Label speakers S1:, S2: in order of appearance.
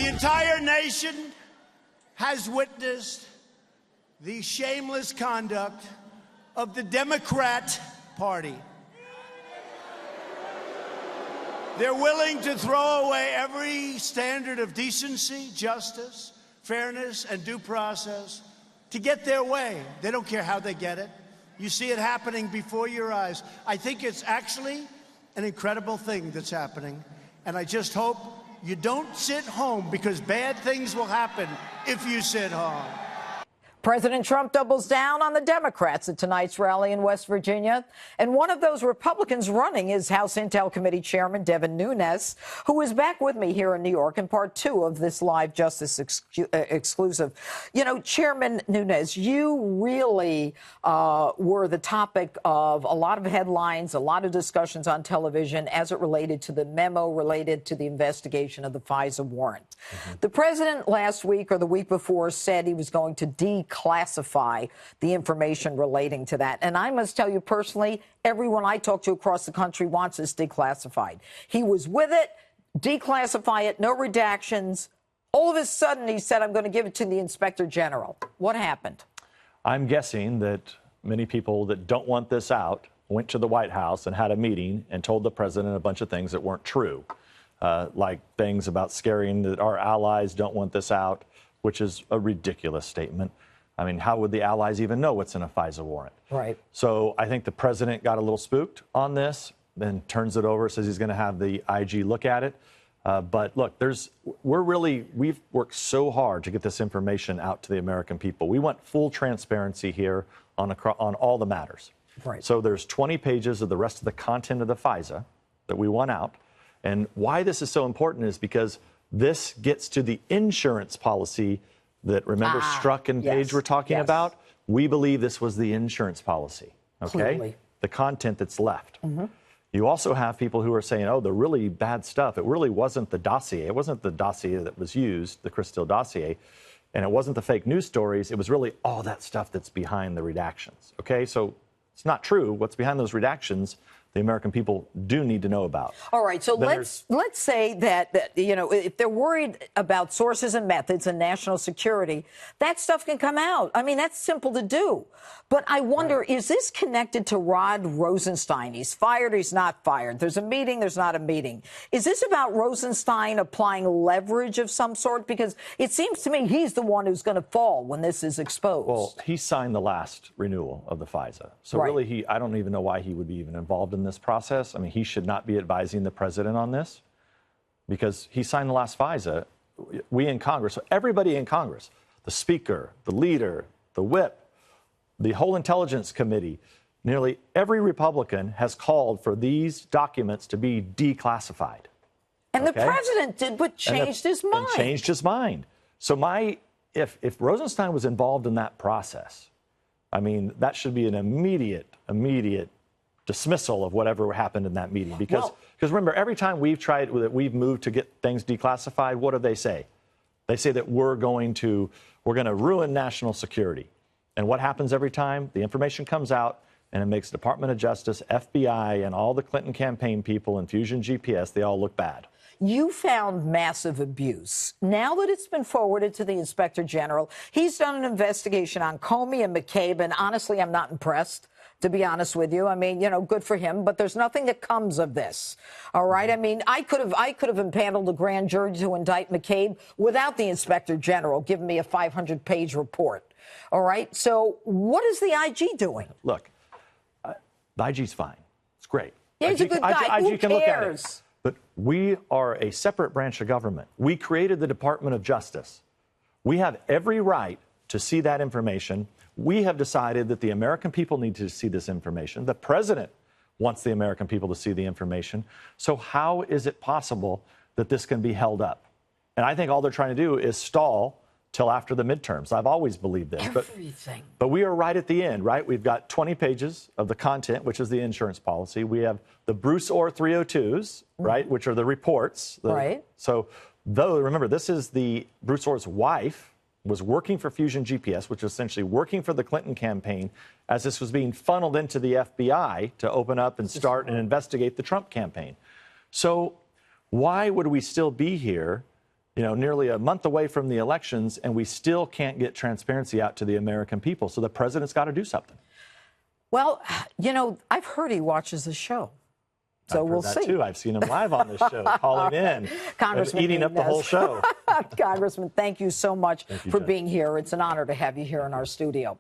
S1: entire nation has witnessed the shameless conduct of the Democrat Party. They're willing to throw away every standard of decency, justice, fairness, and due process to get their way. They don't care how they get it. You see it happening before your eyes. I think it's actually an incredible thing that's happening, and I just hope you don't sit home, because bad things will happen if you sit home.
S2: President Trump doubles down on the Democrats at tonight's rally in West Virginia. And one of those Republicans running is House Intel Committee Chairman Devin Nunes, who is back with me here in New York in part 2 of this live Justice exclusive. You know, Chairman Nunes, you really were the topic of a lot of headlines, a lot of discussions on television as it related to the memo related to the investigation of the FISA warrant. The president last week or the week before said he was going to declassify the information relating to that. And I must tell you personally, everyone I talk to across the country wants this declassified. He was with it, declassify it, no redactions. All of a sudden, he said, I'm going to give it to the Inspector General. What happened?
S3: I'm guessing that many people that don't want this out went to the White House and had a meeting and told the president a bunch of things that weren't true, like things about scaring that our allies don't want this out, which is a ridiculous statement. I mean, how would the allies even know what's in a FISA warrant? Right. So I think the president got a little spooked on this, then turns it over, says he's going to have the IG look at it. But look, we've worked so hard to get this information out to the American people. We want full transparency here on all the matters. Right. So there's 20 pages of the rest of the content of the FISA that we want out. And why this is so important is because this gets to the insurance policy that, remember, Strzok and Page were talking about? We believe this was the insurance policy, okay? Clearly. The content that's left. You also have people who are saying, oh, the really bad stuff, it really wasn't the dossier. It wasn't the dossier that was used, the Crystal dossier, and it wasn't the fake news stories. It was really all that stuff that's behind the redactions, okay? So it's not true. What's behind those redactions, the American people do need to know about. All right, so let's say that, you know, if they're worried about sources and methods and national security, that stuff can come out. I mean, that's simple to do. But I wonder, is this connected to Rod Rosenstein? He's fired or he's not fired. There's a meeting, there's not a meeting. Is this about Rosenstein applying leverage of some sort? Because it seems to me he's the one who's going to fall when this is exposed. Well, he signed the last renewal of the FISA. So really, I don't even know why he would be even involved in this process. I mean, he should not be advising the president on this because he signed the last FISA. We in Congress, so everybody in Congress, the speaker, the leader, the whip, the whole Intelligence Committee, nearly every Republican has called for these documents to be declassified. And the president did, but changed his mind. And changed his mind. So if Rosenstein was involved in that process, I mean, that should be an immediate dismissal of whatever happened in that meeting. Because remember, every time we've moved to get things declassified, what do they say? They say that we're going to ruin national security. And what happens every time? The information comes out and it makes Department of Justice, FBI, and all the Clinton campaign people and Fusion GPS, they all look bad. You found massive abuse. Now that it's been forwarded to the Inspector General, he's done an investigation on Comey and McCabe, and honestly, I'm not impressed, to be honest with you. I mean, you know, good for him, but there's nothing that comes of this. All right? I mean, I could have impaneled a grand jury to indict McCabe without the Inspector General giving me a 500-page report. All right? So what is the IG doing? Look, the IG's fine. It's great. Yeah, he's a good guy. Who can look at it. But we are a separate branch of government. We created the Department of Justice. We have every right to see that information. We have decided that the American people need to see this information. The president wants the American people to see the information. So how is it possible that this can be held up? And I think all they're trying to do is stall till after the midterms. I've always believed this. But we are right at the end, right? We've got 20 pages of the content, which is the insurance policy. We have the Bruce Orr 302s, right, which are the reports. Right. So, remember, this is Bruce Orr's wife was working for Fusion GPS, which is essentially working for the Clinton campaign as this was being funneled into the FBI to open up and start and investigate the Trump campaign. So why would we still be here nearly a month away from the elections, and we still can't get transparency out to the American people. So the president's got to do something.
S2: Well, I've heard he watches the show. So we'll see.
S3: Too. I've seen him live on this show, calling in,
S2: Congressman
S3: eating up the whole show.
S2: Congressman, thank you so much for being here. It's an honor to have you here in our studio.